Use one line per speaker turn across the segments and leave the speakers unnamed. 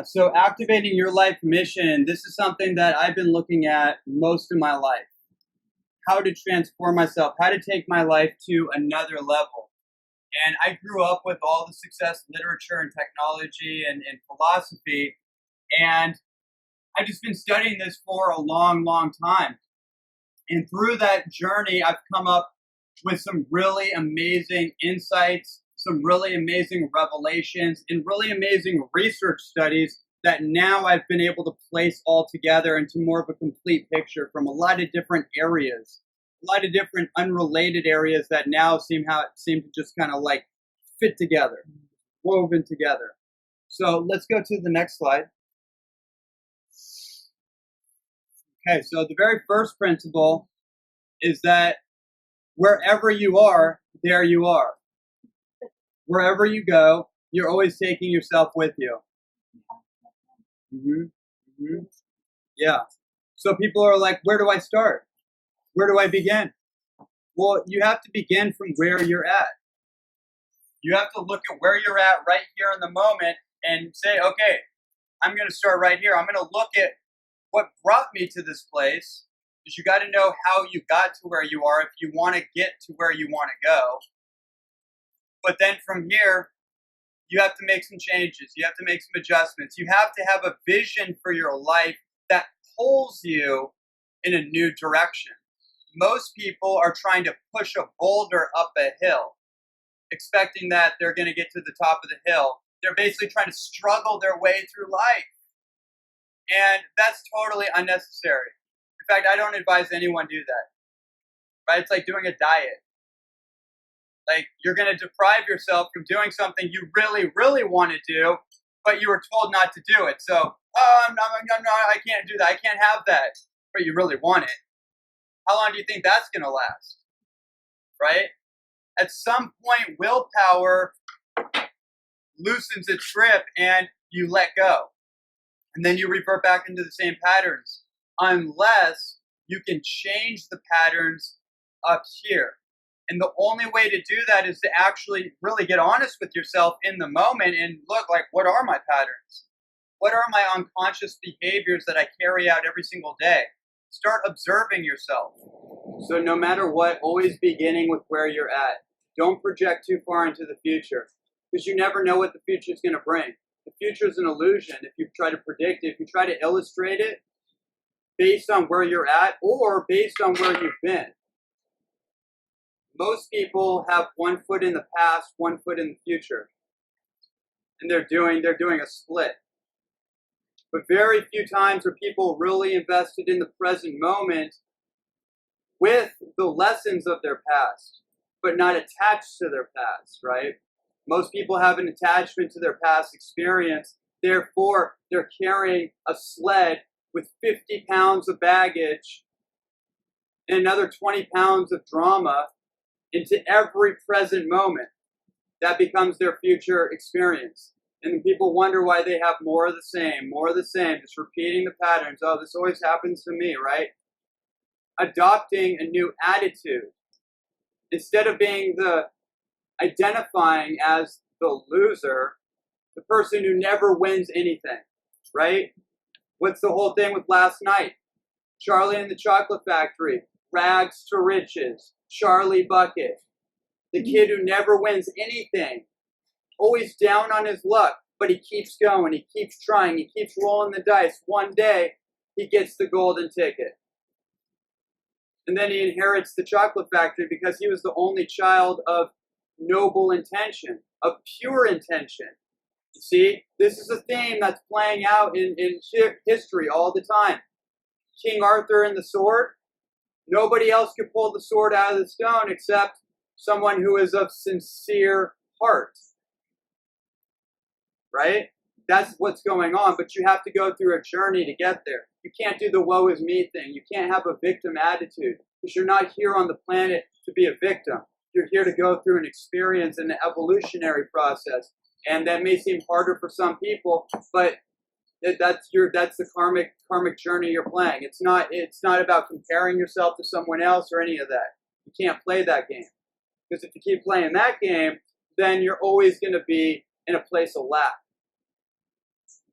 Yeah, so activating your life mission, this is something that I've been looking at most of my life. How to transform myself, how to take my life to another level. And I grew up with all the success literature and technology and philosophy, and I've just been studying this for a long, long time. And through that journey, I've come up with some really amazing insights, some really amazing revelations, and really amazing research studies that now I've been able to place all together into more of a complete picture from a lot of different areas, a lot of different unrelated areas that now seem to just kind of like fit together, woven together. So let's go to the next slide. Okay, so the very first principle is that wherever you are, there you are. Wherever you go, you're always taking yourself with you. Yeah. So people are like, where do I start? Where do I begin? Well, you have to begin from where you're at. You have to look at where you're at right here in the moment and say, okay, I'm going to start right here. I'm going to look at what brought me to this place, because you got to know how you got to where you are if you want to get to where you want to go. But then from here, you have to make some changes. You have to make some adjustments. You have to have a vision for your life that pulls you in a new direction. Most people are trying to push a boulder up a hill, expecting that they're going to get to the top of the hill. They're basically trying to struggle their way through life. And that's totally unnecessary. In fact, I don't advise anyone do that. Right? It's like doing a diet. Like, you're going to deprive yourself from doing something you really, really want to do, but you were told not to do it. So, I can't do that. I can't have that. But you really want it. How long do you think that's going to last? Right? At some point, willpower loosens its grip and you let go. And then you revert back into the same patterns. Unless you can change the patterns up here. And the only way to do that is to actually really get honest with yourself in the moment and look, like, what are my patterns? What are my unconscious behaviors that I carry out every single day? Start observing yourself. So no matter what, always beginning with where you're at. Don't project too far into the future, because you never know what the future is going to bring. The future is an illusion. If you try to predict it, if you try to illustrate it based on where you're at or based on where you've been. Most people have one foot in the past, one foot in the future. And they're doing a split. But very few times are people really invested in the present moment with the lessons of their past, but not attached to their past, right? Most people have an attachment to their past experience. Therefore, they're carrying a sled with 50 pounds of baggage and another 20 pounds of drama into every present moment. That becomes their future experience. And then people wonder why they have more of the same, just repeating the patterns. Oh, this always happens to me, right? Adopting a new attitude. Instead of being identifying as the loser, the person who never wins anything, right? What's the whole thing with last night? Charlie and the Chocolate Factory, rags to riches, Charlie Bucket, the kid who never wins anything, always down on his luck, but he keeps going, he keeps trying, he keeps rolling the dice. One day, he gets the golden ticket. And then he inherits the Chocolate Factory because he was the only child of noble intention, of pure intention. You see, this is a theme that's playing out in history all the time. King Arthur and the sword. Nobody else could pull the sword out of the stone except someone who is of sincere heart. Right? That's what's going on, but you have to go through a journey to get there. You can't do the woe is me thing. You can't have a victim attitude, because you're not here on the planet to be a victim. You're here to go through an experience and an evolutionary process. And that may seem harder for some people, but that's the karmic journey you're playing. It's not about comparing yourself to someone else or any of that. You can't play that game. Because if you keep playing that game, then you're always going to be in a place of lack.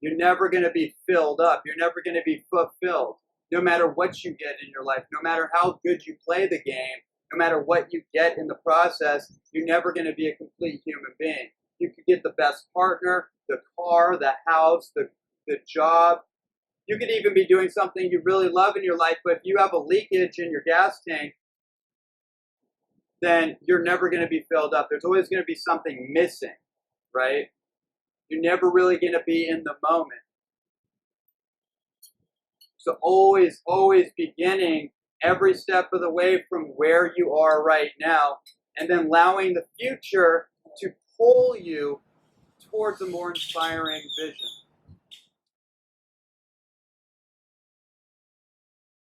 You're never going to be filled up. You're never going to be fulfilled. No matter what you get in your life, no matter how good you play the game, no matter what you get in the process, you're never going to be a complete human being. You could get the best partner, the car, the house, the job. You could even be doing something you really love in your life, but if you have a leakage in your gas tank, then you're never going to be filled up. There's always going to be something missing, right? You're never really going to be in the moment. So always, always beginning every step of the way from where you are right now, and then allowing the future to pull you towards a more inspiring vision.